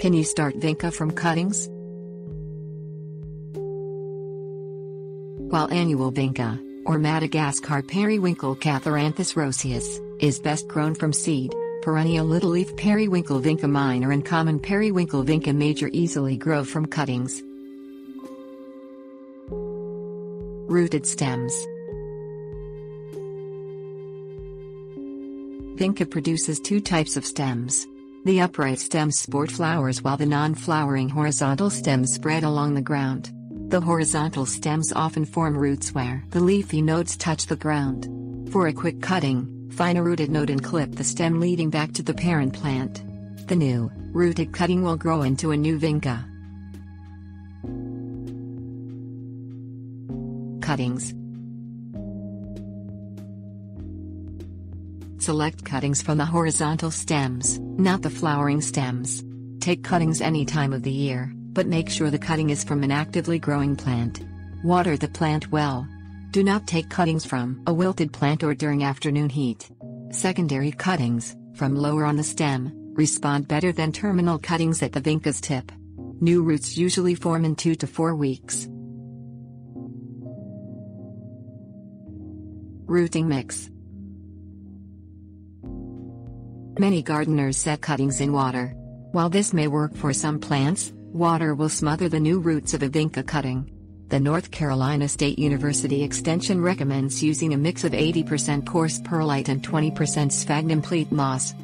Can you start Vinca from cuttings? While annual Vinca, or Madagascar periwinkle Catharanthus roseus, is best grown from seed, perennial littleleaf periwinkle Vinca minor and common periwinkle Vinca major easily grow from cuttings. Rooted stems. Vinca produces two types of stems. The upright stems sport flowers while the non-flowering horizontal stems spread along the ground. The horizontal stems often form roots where the leafy nodes touch the ground. For a quick cutting, find a rooted node and clip the stem leading back to the parent plant. The new, rooted cutting will grow into a new Vinca. Cuttings. Select cuttings from the horizontal stems, not the flowering stems. Take cuttings any time of the year, but make sure the cutting is from an actively growing plant. Water the plant well. Do not take cuttings from a wilted plant or during afternoon heat. Secondary cuttings, from lower on the stem, respond better than terminal cuttings at the Vinca's tip. New roots usually form in 2 to 4 weeks. Rooting mix. Many gardeners set cuttings in water. While this may work for some plants, water will smother the new roots of a Vinca cutting. The North Carolina State University Extension recommends using a mix of 80% coarse perlite and 20% sphagnum peat moss.